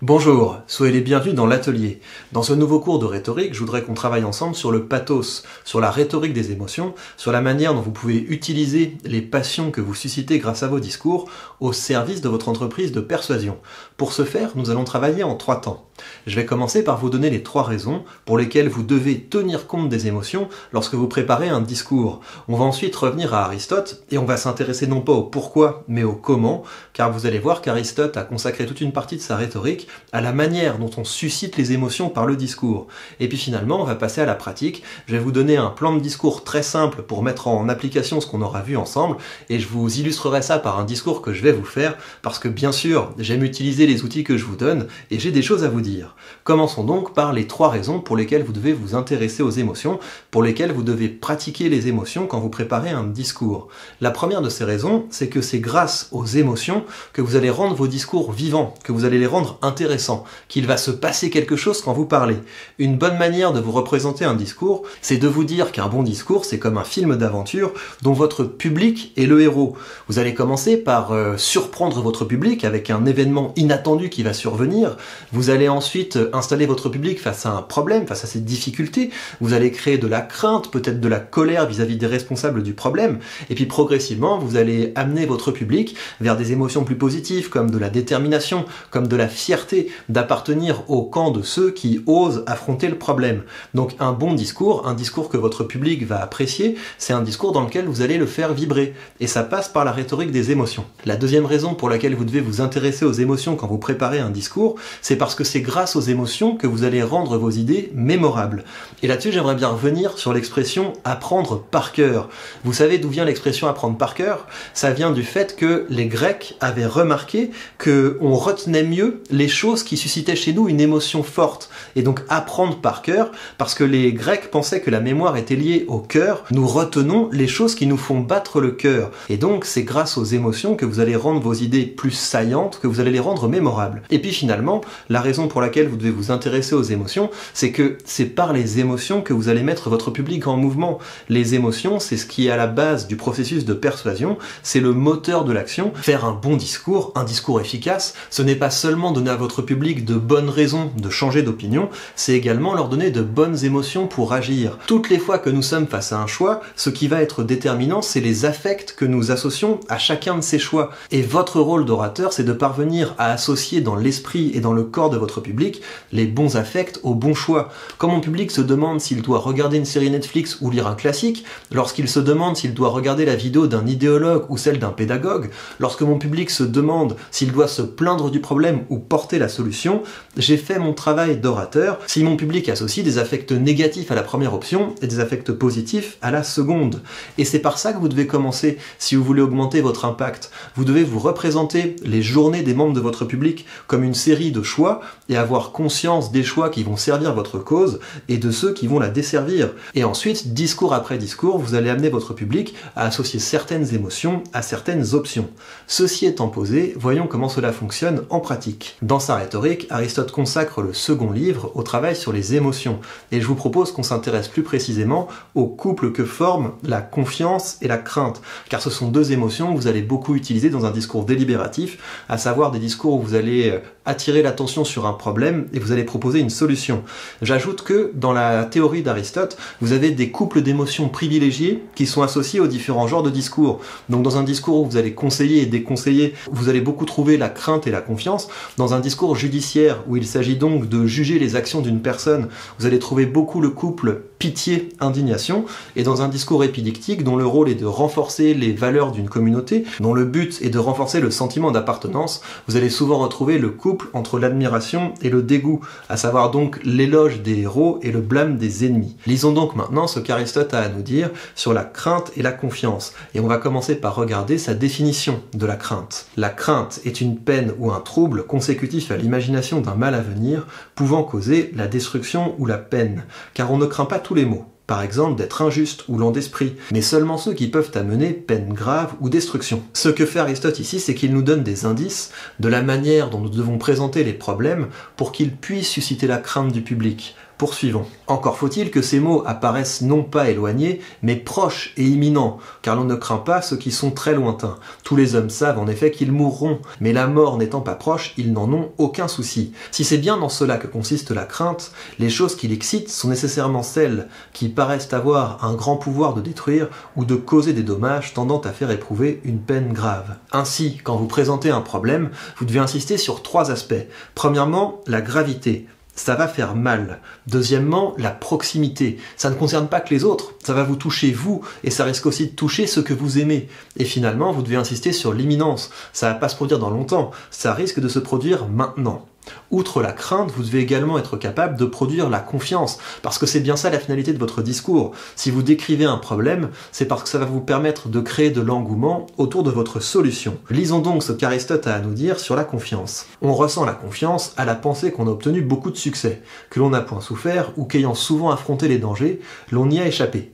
Bonjour, soyez les bienvenus dans l'atelier. Dans ce nouveau cours de rhétorique, je voudrais qu'on travaille ensemble sur le pathos, sur la rhétorique des émotions, sur la manière dont vous pouvez utiliser les passions que vous suscitez grâce à vos discours au service de votre entreprise de persuasion. Pour ce faire, nous allons travailler en 3 temps. Je vais commencer par vous donner les 3 raisons pour lesquelles vous devez tenir compte des émotions lorsque vous préparez un discours. On va ensuite revenir à Aristote et on va s'intéresser non pas au pourquoi mais au comment, car vous allez voir qu'Aristote a consacré toute une partie de sa rhétorique à la manière dont on suscite les émotions par le discours. Et puis finalement, on va passer à la pratique. Je vais vous donner un plan de discours très simple pour mettre en application ce qu'on aura vu ensemble, et je vous illustrerai ça par un discours que je vais vous faire, parce que bien sûr, j'aime utiliser les outils que je vous donne, et j'ai des choses à vous dire. Commençons donc par les 3 raisons pour lesquelles vous devez vous intéresser aux émotions, pour lesquelles vous devez pratiquer les émotions quand vous préparez un discours. La première de ces raisons, c'est que c'est grâce aux émotions que vous allez rendre vos discours vivants, que vous allez les rendre intéressants, qu'il va se passer quelque chose quand vous parlez. Une bonne manière de vous représenter un discours, c'est de vous dire qu'un bon discours, c'est comme un film d'aventure dont votre public est le héros. Vous allez commencer par surprendre votre public avec un événement inattendu qui va survenir. Vous allez ensuite installer votre public face à un problème, face à ses difficultés. Vous allez créer de la crainte, peut-être de la colère vis-à-vis des responsables du problème. Et puis progressivement, vous allez amener votre public vers des émotions plus positives, comme de la détermination, comme de la fierté, d'appartenir au camp de ceux qui osent affronter le problème. Donc un bon discours, un discours que votre public va apprécier, c'est un discours dans lequel vous allez le faire vibrer. Et ça passe par la rhétorique des émotions. La deuxième raison pour laquelle vous devez vous intéresser aux émotions quand vous préparez un discours, c'est parce que c'est grâce aux émotions que vous allez rendre vos idées mémorables. Et là-dessus, j'aimerais bien revenir sur l'expression « apprendre par cœur ». Vous savez d'où vient l'expression « apprendre par cœur » ? Ça vient du fait que les Grecs avaient remarqué qu'on retenait mieux les choses qui suscitait chez nous une émotion forte. Et donc apprendre par cœur, parce que les Grecs pensaient que la mémoire était liée au cœur, nous retenons les choses qui nous font battre le cœur. Et donc c'est grâce aux émotions que vous allez rendre vos idées plus saillantes, que vous allez les rendre mémorables. Et puis finalement, la raison pour laquelle vous devez vous intéresser aux émotions, c'est que c'est par les émotions que vous allez mettre votre public en mouvement. Les émotions, c'est ce qui est à la base du processus de persuasion, c'est le moteur de l'action. Faire un bon discours, un discours efficace, ce n'est pas seulement donner à votre public de bonnes raisons de changer d'opinion, c'est également leur donner de bonnes émotions pour agir. Toutes les fois que nous sommes face à un choix, ce qui va être déterminant, c'est les affects que nous associons à chacun de ces choix. Et votre rôle d'orateur, c'est de parvenir à associer dans l'esprit et dans le corps de votre public les bons affects aux bons choix. Quand mon public se demande s'il doit regarder une série Netflix ou lire un classique, lorsqu'il se demande s'il doit regarder la vidéo d'un idéologue ou celle d'un pédagogue, lorsque mon public se demande s'il doit se plaindre du problème ou porter la solution, j'ai fait mon travail d'orateur. Si mon public associe des affects négatifs à la première option et des affects positifs à la seconde. Et c'est par ça que vous devez commencer si vous voulez augmenter votre impact. Vous devez vous représenter les journées des membres de votre public comme une série de choix et avoir conscience des choix qui vont servir votre cause et de ceux qui vont la desservir. Et ensuite, discours après discours, vous allez amener votre public à associer certaines émotions à certaines options. Ceci étant posé, voyons comment cela fonctionne en pratique. Dans sa rhétorique, Aristote consacre le second livre au travail sur les émotions, et je vous propose qu'on s'intéresse plus précisément au couple que forment la confiance et la crainte, car ce sont 2 émotions que vous allez beaucoup utiliser dans un discours délibératif, à savoir des discours où vous allez attirer l'attention sur un problème et vous allez proposer une solution. J'ajoute que dans la théorie d'Aristote, vous avez des couples d'émotions privilégiés qui sont associés aux différents genres de discours. Donc dans un discours où vous allez conseiller et déconseiller, vous allez beaucoup trouver la crainte et la confiance. Dans un discours judiciaire où il s'agit donc de juger les actions d'une personne, vous allez trouver beaucoup le couple pitié-indignation. Et dans un discours épidictique dont le rôle est de renforcer les valeurs d'une communauté, dont le but est de renforcer le sentiment d'appartenance, vous allez souvent retrouver le couple entre l'admiration et le dégoût, à savoir donc l'éloge des héros et le blâme des ennemis. Lisons donc maintenant ce qu'Aristote a à nous dire sur la crainte et la confiance. Et on va commencer par regarder sa définition de la crainte. La crainte est une peine ou un trouble consécutif à l'imagination d'un mal à venir, pouvant causer la destruction ou la peine. Car on ne craint pas tous les maux. Par exemple d'être injuste ou lent d'esprit, mais seulement ceux qui peuvent amener peine grave ou destruction. Ce que fait Aristote ici, c'est qu'il nous donne des indices de la manière dont nous devons présenter les problèmes pour qu'ils puissent susciter la crainte du public. Poursuivons. Encore faut-il que ces mots apparaissent non pas éloignés, mais proches et imminents, car l'on ne craint pas ceux qui sont très lointains. Tous les hommes savent en effet qu'ils mourront, mais la mort n'étant pas proche, ils n'en ont aucun souci. Si c'est bien dans cela que consiste la crainte, les choses qui l'excitent sont nécessairement celles qui paraissent avoir un grand pouvoir de détruire ou de causer des dommages tendant à faire éprouver une peine grave. Ainsi, quand vous présentez un problème, vous devez insister sur 3 aspects. Premièrement, la gravité. Ça va faire mal. Deuxièmement, la proximité. Ça ne concerne pas que les autres, ça va vous toucher vous, et ça risque aussi de toucher ceux que vous aimez. Et finalement, vous devez insister sur l'imminence. Ça va pas se produire dans longtemps, ça risque de se produire maintenant. Outre la crainte, vous devez également être capable de produire la confiance, parce que c'est bien ça la finalité de votre discours. Si vous décrivez un problème, c'est parce que ça va vous permettre de créer de l'engouement autour de votre solution. Lisons donc ce qu'Aristote a à nous dire sur la confiance. On ressent la confiance à la pensée qu'on a obtenu beaucoup de succès, que l'on n'a point souffert ou qu'ayant souvent affronté les dangers, l'on y a échappé.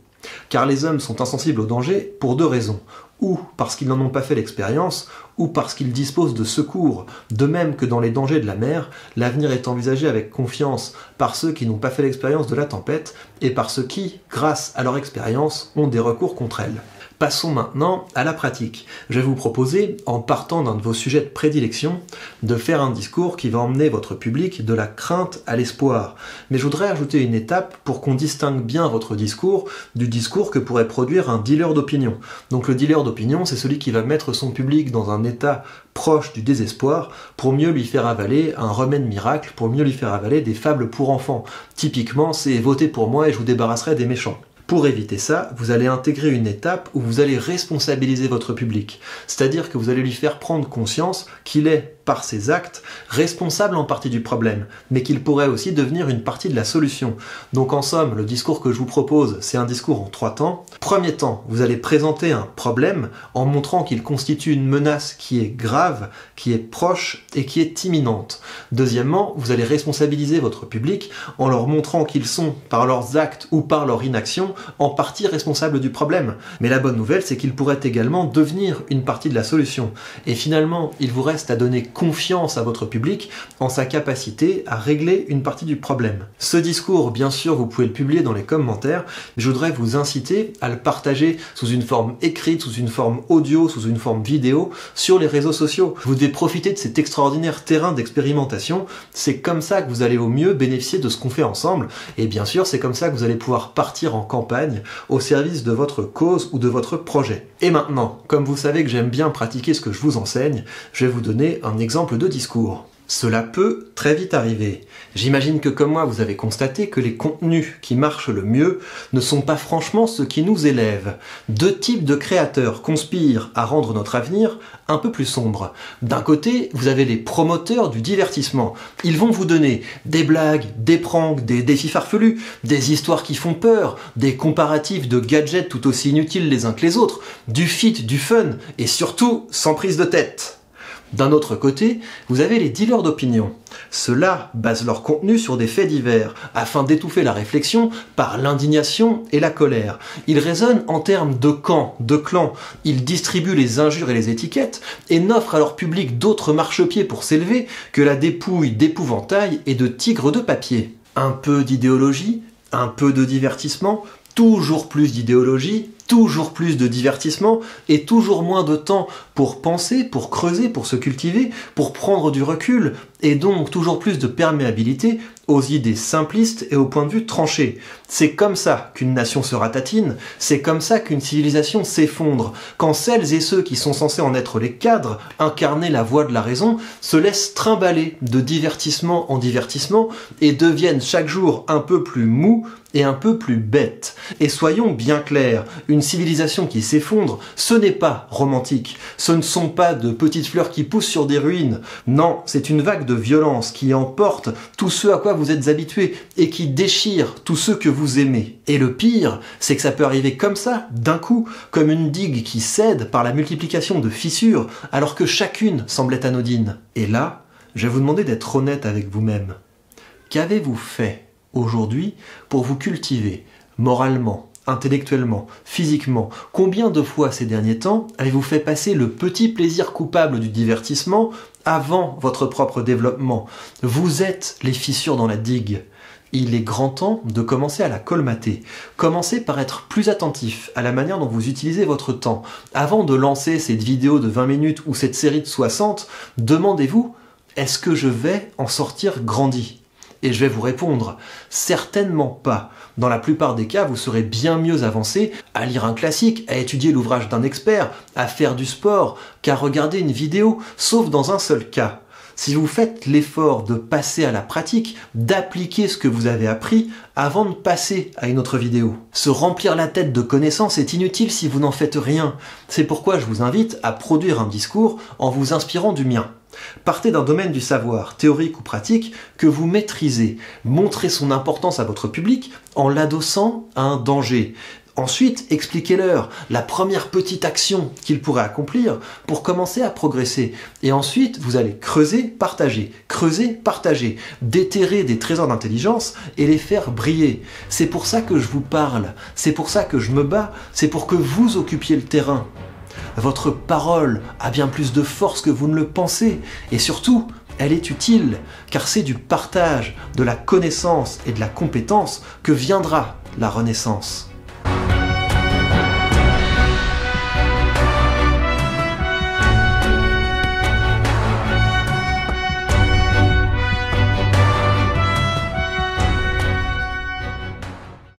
Car les hommes sont insensibles aux dangers pour 2 raisons. Ou parce qu'ils n'en ont pas fait l'expérience, ou parce qu'ils disposent de secours. De même que dans les dangers de la mer, l'avenir est envisagé avec confiance par ceux qui n'ont pas fait l'expérience de la tempête, et par ceux qui, grâce à leur expérience, ont des recours contre elle. Passons maintenant à la pratique. Je vais vous proposer, en partant d'un de vos sujets de prédilection, de faire un discours qui va emmener votre public de la crainte à l'espoir. Mais je voudrais ajouter une étape pour qu'on distingue bien votre discours du discours que pourrait produire un dealer d'opinion. Donc le dealer d'opinion, c'est celui qui va mettre son public dans un état proche du désespoir pour mieux lui faire avaler un remède miracle, pour mieux lui faire avaler des fables pour enfants. Typiquement, c'est « votez pour moi et je vous débarrasserai des méchants ». Pour éviter ça, vous allez intégrer une étape où vous allez responsabiliser votre public. C'est-à-dire que vous allez lui faire prendre conscience qu'il est, par ses actes, responsable en partie du problème, mais qu'il pourrait aussi devenir une partie de la solution. Donc en somme, le discours que je vous propose, c'est un discours en 3 temps. Premier temps, vous allez présenter un problème en montrant qu'il constitue une menace qui est grave, qui est proche et qui est imminente. Deuxièmement, vous allez responsabiliser votre public en leur montrant qu'ils sont, par leurs actes ou par leur inaction, en partie responsables du problème. Mais la bonne nouvelle, c'est qu'ils pourraient également devenir une partie de la solution. Et finalement, il vous reste à donner confiance à votre public en sa capacité à régler une partie du problème. Ce discours, bien sûr, vous pouvez le publier dans les commentaires, mais je voudrais vous inciter à le partager sous une forme écrite, sous une forme audio, sous une forme vidéo, sur les réseaux sociaux. Vous devez profiter de cet extraordinaire terrain d'expérimentation. C'est comme ça que vous allez au mieux bénéficier de ce qu'on fait ensemble. Et bien sûr, c'est comme ça que vous allez pouvoir partir en campagne au service de votre cause ou de votre projet. Et maintenant, comme vous savez que j'aime bien pratiquer ce que je vous enseigne, je vais vous donner un exemple de discours. Cela peut très vite arriver. J'imagine que comme moi vous avez constaté que les contenus qui marchent le mieux ne sont pas franchement ceux qui nous élèvent. 2 types de créateurs conspirent à rendre notre avenir un peu plus sombre. D'un côté, vous avez les promoteurs du divertissement. Ils vont vous donner des blagues, des pranks, des défis farfelus, des histoires qui font peur, des comparatifs de gadgets tout aussi inutiles les uns que les autres, du fit, du fun, et surtout sans prise de tête. D'un autre côté, vous avez les dealers d'opinion. Ceux-là basent leur contenu sur des faits divers, afin d'étouffer la réflexion par l'indignation et la colère. Ils raisonnent en termes de camps, de clans. Ils distribuent les injures et les étiquettes, et n'offrent à leur public d'autres marchepieds pour s'élever que la dépouille d'épouvantail et de tigres de papier. Un peu d'idéologie, un peu de divertissement, toujours plus d'idéologie, toujours plus de divertissement et toujours moins de temps pour penser, pour creuser, pour se cultiver, pour prendre du recul et donc toujours plus de perméabilité aux idées simplistes et aux points de vue tranchés. C'est comme ça qu'une nation se ratatine, c'est comme ça qu'une civilisation s'effondre, quand celles et ceux qui sont censés en être les cadres, incarner la voie de la raison, se laissent trimballer de divertissement en divertissement et deviennent chaque jour un peu plus mous et un peu plus bêtes. Et soyons bien clairs, une civilisation qui s'effondre, ce n'est pas romantique, ce ne sont pas de petites fleurs qui poussent sur des ruines, non, c'est une vague de violence qui emporte tout ce à quoi vous êtes habitués et qui déchire tous ceux que vous aimez. Et le pire, c'est que ça peut arriver comme ça, d'un coup, comme une digue qui cède par la multiplication de fissures, alors que chacune semblait anodine. Et là, je vais vous demander d'être honnête avec vous-même. Qu'avez-vous fait aujourd'hui pour vous cultiver moralement, intellectuellement, physiquement? Combien de fois ces derniers temps avez-vous fait passer le petit plaisir coupable du divertissement avant votre propre développement. Vous êtes les fissures dans la digue. Il est grand temps de commencer à la colmater. Commencez par être plus attentif à la manière dont vous utilisez votre temps. Avant de lancer cette vidéo de 20 minutes ou cette série de 60, demandez-vous, est-ce que je vais en sortir grandi ? Et je vais vous répondre, certainement pas. Dans la plupart des cas, vous serez bien mieux avancé à lire un classique, à étudier l'ouvrage d'un expert, à faire du sport, qu'à regarder une vidéo, sauf dans un seul cas. Si vous faites l'effort de passer à la pratique, d'appliquer ce que vous avez appris avant de passer à une autre vidéo. Se remplir la tête de connaissances est inutile si vous n'en faites rien. C'est pourquoi je vous invite à produire un discours en vous inspirant du mien. Partez d'un domaine du savoir, théorique ou pratique, que vous maîtrisez. Montrez son importance à votre public en l'adossant à un danger. Ensuite, expliquez-leur la première petite action qu'ils pourraient accomplir pour commencer à progresser. Et ensuite, vous allez creuser, partager, déterrer des trésors d'intelligence et les faire briller. C'est pour ça que je vous parle, c'est pour ça que je me bats, c'est pour que vous occupiez le terrain. Votre parole a bien plus de force que vous ne le pensez. Et surtout, elle est utile, car c'est du partage, de la connaissance et de la compétence que viendra la renaissance.